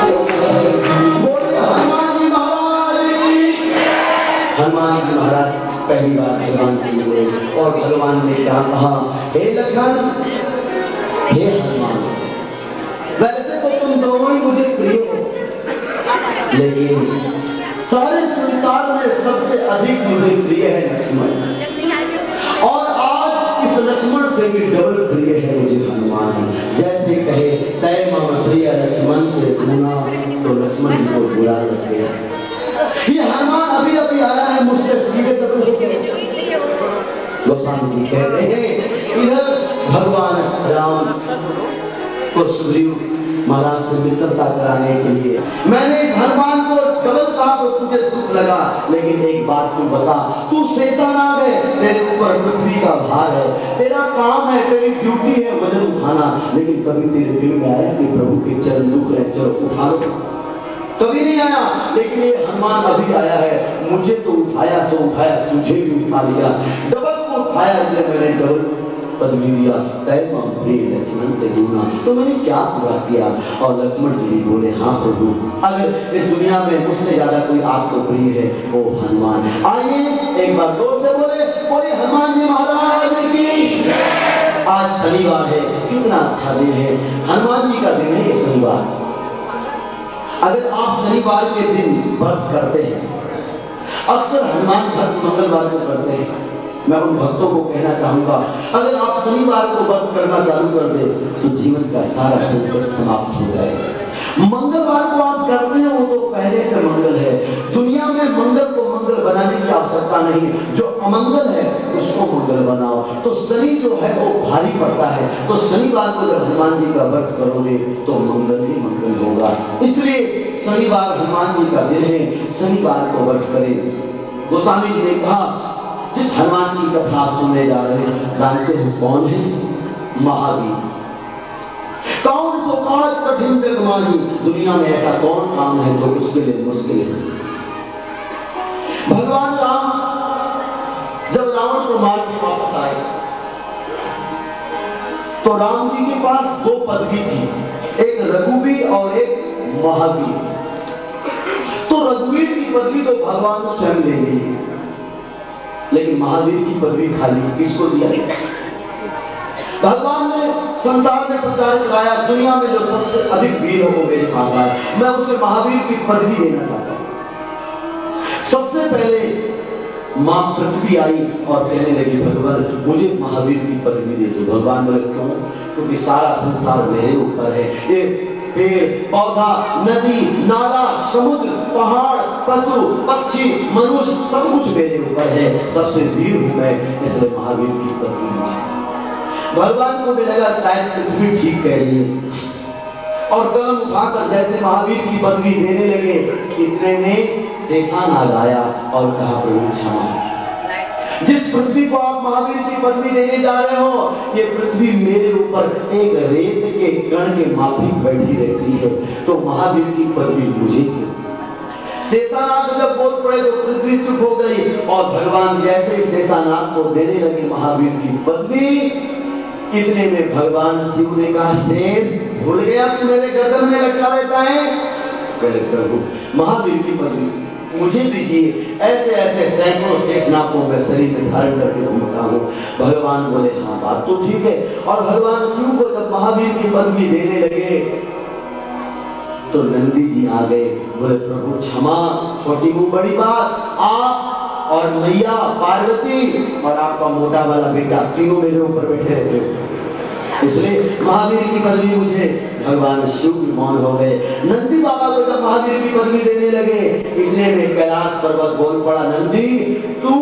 बोले हनुमान जी महाराज की। हनुमान जी महाराज पहली बार भगवान से मिले और भगवान ने क्या कहा, हे लखन, हे हनुमान, वैसे तो तुम दोनों ही मुझे प्रिय हो, लेकिन सारे संसार में सबसे अधिक मुझे प्रिय है लक्ष्मण, और आज इस लक्ष्मण से भी डबल प्रिय है मुझे हनुमान। जैसे कहे तय मम प्रिय लक्ष्मण के गुना, तो लक्ष्मण जी को बुरा लग गया। ये हनुमान अभी अभी आया है मुझसे सीधे दबे होकर। गोस्वामी जी कह रहे हैं इधर भगवान राम को सुग्रीव महाराज से मित्रता कराने के लिए मैंने इस हनुमान को डबल कहा तो तुझे दुख लगा, लेकिन एक बात तू बता, तू शेषानाग है, तेरे ऊपर पृथ्वी का भार है, तेरा काम है, तेरी ड्यूटी है वजन उठाना, लेकिन कभी तेरे दिल में आया कि प्रभु के चरण दुख रहे, चलो उठा लो? कभी नहीं आया। लेकिन ये हनुमान अभी आया है, मुझे तो उठाया सो उठाया, तुझे भी उठा लिया, डबल को उठाया, इसलिए मैंने डबल पदवी दिया, तय मम प्रिय लक्ष्मण के गुना, तो मैंने क्या पूरा किया? और लक्ष्मण जी बोले हाँ प्रभु, अगर इस दुनिया में मुझसे ज्यादा कोई आपको प्रिय है वो हनुमान। आइए एक बार जोर से बोले, बोले हनुमान जी महाराज की। आज शनिवार है, कितना अच्छा दिन है, हनुमान जी का दिन है ये शनिवार। अगर आप शनिवार के दिन व्रत करते हैं, अक्सर हनुमान भक्त मंगलवार को करते हैं, मैं उन भक्तों को कहना चाहूंगा, अगर आप शनिवार को व्रत करना चालू कर दे तो जीवन का सारा संकट समाप्त हो जाएगा। मंगलवार को आप करते हैं वो तो पहले से मंगल है, दुनिया में मंगल को मंगल बनाने की आवश्यकता नहीं, जो अमंगल है उसको मंगल बनाओ। तो शनि जो है वो भारी पड़ता है, तो शनिवार को जब हनुमान जी का व्रत करोगे तो मंगल ही मंगल होगा। इसलिए शनिवार हनुमान जी का दिन है, शनिवार को व्रत करें। गोस्वामी जी ने कहा जिस हनुमान की कथा सुनने जा रहे हैं, जानते हो कौन है? महावीर। कौन सो काज कठिन जग माही, दुनिया में ऐसा कौन काम है तो उसके लिए मुश्किल है। भगवान राम जब रावण को मार के वापस आए तो राम जी के पास दो पदवी थी, एक रघुवीर और एक महावीर। तो रघुवीर की पदवी तो भगवान स्वयं ले ली, लेकिन महावीर की पदवी खाली किसको दिया? भगवान ने संसार में प्रचार कराया, दुनिया में जो सबसे अधिक वीर हो वो मेरे पास आए, मैं उसे महावीर की पदवी देना चाहता हूं। सबसे पहले मां पृथ्वी आई और कहने लगी भगवान मुझे महावीर की पदवी दे दो। भगवान बोले क्यों? क्योंकि सारा संसार मेरे ऊपर है, ये पेड़ पौधा नदी नाला समुद्र पहाड़ पशु पक्षी मनुष्य सब कुछ मेरे ऊपर है, सबसे वीर हूं मैं, इसलिए महावीर की पदवी। भगवान को भी लगा शायद पृथ्वी ठीक कह रही है, और कदम उठाकर जैसे महावीर की पदवी देने लगे, इतने में शेषानाग आया और कहा प्रभु क्षमा, जिस पृथ्वी को आप महावीर की पदवी देने जा रहे हो, ये पृथ्वी मेरे ऊपर एक रेत के कण के माफिक बैठी रहती है, तो महावीर की पदवी मुझे थी। शेषानाग जब बोल पड़े तो पृथ्वी चुप हो गई, और भगवान जैसे शेषानाग को देने लगे महावीर की पदवी, इतने में भगवान शिव ने कहा शेष भूल गया तू मेरे गर्दन में लटका रहता है? प्रभु महावीर की पदवी मुझे दीजिए, ऐसे ऐसे सैकड़ों शेषनागों में शरीर में धारण करके घूमता हूँ। भगवान बोले हाँ बात तो ठीक है, और भगवान शिव को जब महावीर की पदवी देने लगे तो नंदी जी आ गए, बोले प्रभु क्षमा, छोटी मुंह बड़ी बात, आप और मैया पार्वती और आपका मोटा वाला बेटा तीनों मेरे ऊपर बैठे रहते हो, इसलिए महावीर की पदवी मुझे। भगवान शिव भी मौन हो गए। नंदी बाबा को जब महावीर की पदवी देने लगे, इतने में कैलाश पर्वत बोल पड़ा, नंदी तू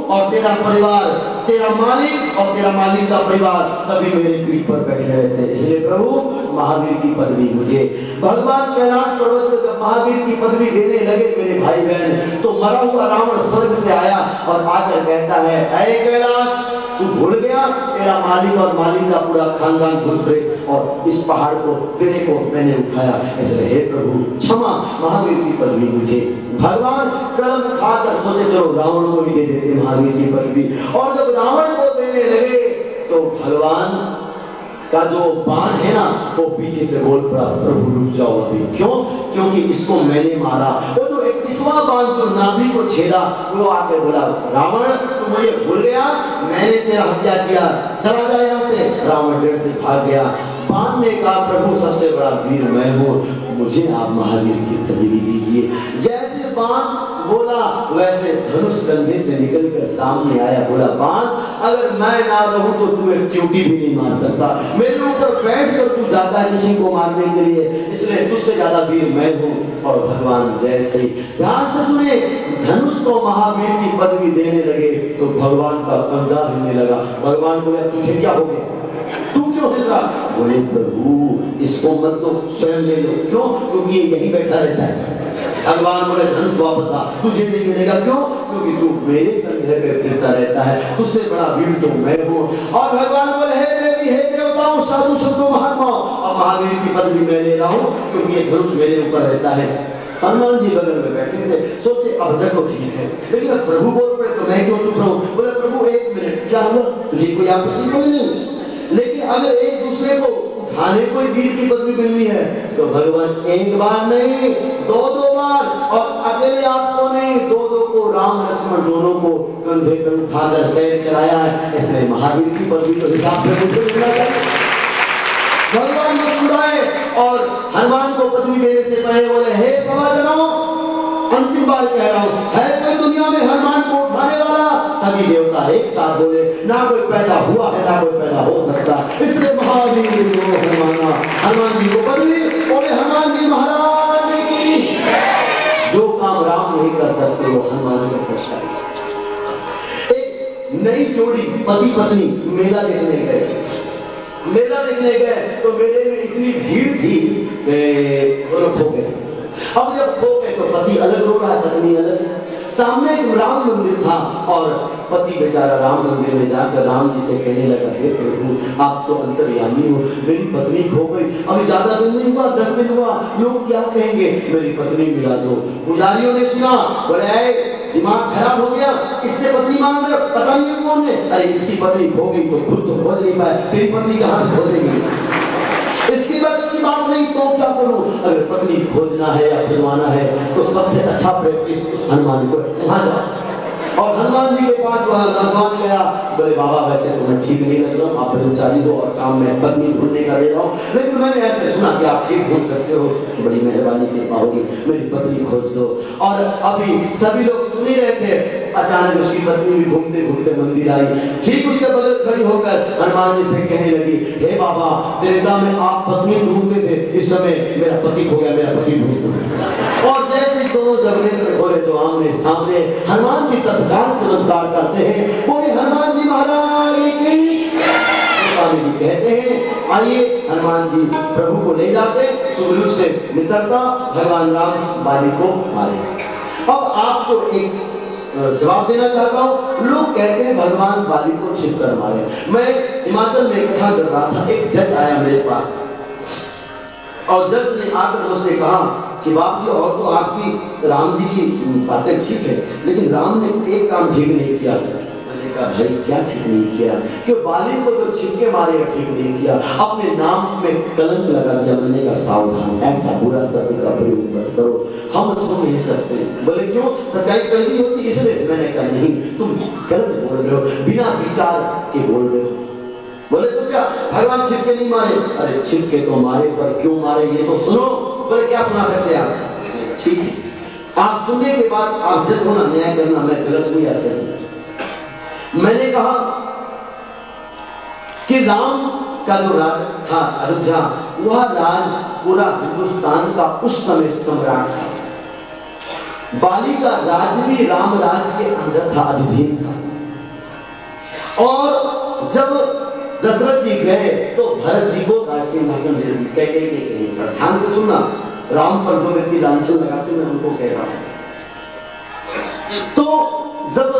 और तेरा परिवार, तेरा मालिक और तेरा मालिक का परिवार सभी मेरे पीठ पर बैठे रहते, इसलिए प्रभु महावीर की पदवी मुझे। भगवान कैलाश पर्वत को जब महावीर की पदवी देने लगे मेरे भाई बहन, तो मरा हुआ रावण स्वर्ग से आया और आकर कहता है ऐ कैलाश तू भूल गया, तेरा मालिक और मालिक का पूरा खानदान भूल गए, और इस पहाड़ को तेरे को मैंने उठाया, इसलिए हे प्रभु क्षमा, महावीर की पदवी मुझे। भगवान कदम उठाकर सोचे चलो रावण को ही दे देते महावीर की पदवी, और जब रावण को देने लगे तो भगवान का जो बाण है ना, वो पीछे से बोल पड़ा, प्रभु रुक जाओ अभी। क्यों? क्योंकि इसको मैंने मारा। वो जो 31वां बाण जो नाभि को छेदा, वो आके बोला, रावण तू मुझे भूल गया, मैंने तेरा हत्या किया, चला जा यहाँ से। रावण डर से भाग गया। बाण ने कहा, प्रभु सबसे बड़ा वीर मैं हूँ, मुझे आप महावीर की पदवी दीजिए। जैसे बाण बोला वैसे धनुष कंधे से निकलकर सामने आया। बोला, बाण अगर मैं ना रहूं तो तू एक चींटी भी नहीं मार सकता। मेरे ऊपर बैठ कर तू जाता है किसी को मारने के लिए, इसलिए तुझसे ज्यादा वीर मैं हूं। और भगवान जैसे ही ध्यान से सुने, धनुष को महावीर की पदवी देने लगे तो भगवान का कंधा हिलने लगा। भगवान बोले, तुझे क्या हो गया, तू क्यों हिल रहा? बोले, प्रभु इसको मत तो स्वयं ले लो। क्यों? क्योंकि ये यहीं बैठा रहता है। भगवान बोले, धनुष वापस आ, तुझे नहीं मिलेगा। क्यों? क्योंकि तू मेरे कंधे पे फिरता रहता है, तुझसे बड़ा वीर तो मैं हूँ। और भगवान बोले, हे देवी, हे देवताओं, साधु संतों, महात्माओं, अब महावीर की पदवी मैं ले रहा हूँ क्योंकि ये धनुष मेरे ऊपर रहता है। हनुमान जी बगल में बैठे थे, सोचते अब देखो ठीक है, लेकिन अब प्रभु बोल पड़े तो मैं क्यों चुप रहूं? बोले, प्रभु एक मिनट, क्या हुआ? तुझे कोई आपत्ति कोई नहीं, लेकिन अगर एक दूसरे को उठाने कोई वीर की पदवी मिलनी है तो भगवान एक बार नहीं, दो बार, और अकेले आपको नहीं, दो को, राम लक्ष्मण दोनों को कंधे पर उठाकर सैर कराया है। इसलिए महावीर की पदवी तो हिसाब से मुझे मिलना चाहिए। भगवान मुस्कुराए और हनुमान को पदवी देने से पहले बोले, हे समाजनों, अंतिम बार कह रहा हूं, है कोई दुनिया में हनुमान को उठाने वाला? सभी देवता एक साथ बोले, ना कोई पैदा हुआ है, ना कोई पैदा हो सकता। इसलिए महावीर को हनुमान जी को पदवी। बोले, हनुमान जी महाराज की। जो काम राम नहीं कर सकते वो हनुमान कर सकता है। एक नई जोड़ी पति पत्नी मेला देखने गए। मेला देखने गए तो मेले में इतनी भीड़ थी कि दोनों खो गए। अब जब खो गए तो पति अलग रो रहा है, पत्नी अलग। सामने एक राम मंदिर था और पति बेचारा राम मंदिर में जाकर राम जी से कहने लगा, हे प्रभु आप तो अंतर्यामी हो, मेरी पत्नी खो गई, अभी ज्यादा दिन नहीं हुआ, 10 दिन हुआ, लोग क्या कहेंगे, मेरी पत्नी मिला दो। पुजारियों ने सुना, बोले, दिमाग खराब हो गया, इससे पत्नी मांग रहे, पता नहीं कौन है? अरे इसकी पत्नी खो गई तो खुद तो खोज नहीं पाए, तेरी पत्नी कहां से खोजेंगे? इसकी बात नहीं तो क्या करूं? अगर पत्नी खोजना है या खुजवाना है तो सबसे अच्छा प्रैक्टिस उस हनुमान को वहां जाओ। और हनुमान जी के पास वहां भगवान गया। बोले, बाबा वैसे तो मैं ठीक नहीं लग रहा हूँ, आप ब्रह्मचारी हो और काम में पत्नी ढूंढने का ले रहा हूँ, लेकिन मैंने ऐसे सुना कि आप ठीक ढूंढ सकते हो, तो बड़ी मेहरबानी कृपा होगी, मेरी पत्नी खोज दो। और अभी सभी लोग सुन ही रहे थे, अचानक उसकी पत्नी भी घूमते घूमते मंदिर आई। ठीक उसके बगल खड़ी होकर हनुमान जी से कहने लगी, हे बाबा, त्रेता में आप पत्नी ढूंढते थे, इस समय मेरा पति खो गया, मेरा पति ढूंढ दो। और जैसे दोनों जब नेत्र खोले तो आमने सामने हनुमान जी तत्काल चमत्कार करते हैं। बोले, हनुमान जी महाराज की। कहते हैं, आइए। हनुमान जी प्रभु को ले जाते, सुग्रीव से मित्रता, भगवान राम बाली को मारे। अब आपको एक जवाब देना चाहता हूं। लोग कहते हैं भगवान बाली को छिप कर मारे। मैं हिमाचल में कथा कर रहा था, एक जज आया मेरे पास और जज ने आकर मुझसे कहा कि बाप जी, और तो आपकी राम जी की बातें ठीक है, लेकिन राम ने एक काम ठीक नहीं किया। मैंने कहा, भाई क्या ठीक नहीं किया? कि बाली को तो छिपके मारेगा, ठीक नहीं किया, अपने नाम में कलंक लगा दिया। मैंने कहा, सावधान, ऐसा बुरा शब्द का प्रयोग मत करो, हम सुन नहीं सकते। बोले, क्यों? सच्चाई कड़वी होती इसलिए। मैंने कहा, नहीं, तुम गलत बोल रहे हो, बिना विचार के बोल रहे हो। बोले, तो क्या भगवान छिपके नहीं मारे? अरे छिपके तो मारे, पर क्यों मारे ये तो सुनो। बोले, क्या सुना सकते आप? ठीक है, आप सुनने के बाद आप जज होना, न्याय करना, मैं गलत हूं या सही। मैंने कहा कि राम का जो राज था अयोध्या, वह राज पूरा हिंदुस्तान का उस समय सम्राट था। बाली का राज भी राम राज के अंदर था, अधीन था। और जब दशरथ जी गए तो भरत जी को राज सिंहासन दे दी। कह ध्यान से सुनना, राम पर जो व्यक्ति लांछन लगाते मैं उनको कह रहा हूं। तो जब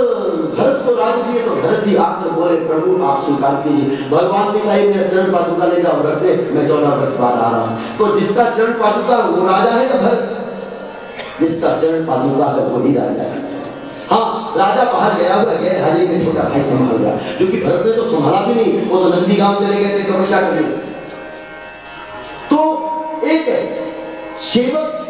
भरत को राज दिए तो भरत जी आकर बोले, प्रभु आप स्वीकार कीजिए। भगवान ने कहा, मेरा चरण पादुका ले जाओ, रख ले, मैं 14 वर्ष बाद आ रहा हूं। तो जिसका चरण पादुका वो राजा है या भरत? जिसका चरण पादुका है वही राजा है। हाँ, राजा बाहर गया हुआ गैर हाजिर में छोटा भाई संभाल रहा, क्योंकि भरत ने तो संभाला भी नहीं, वो तो नंदी गांव चले गए थे तपस्या करने। तो एक सेवक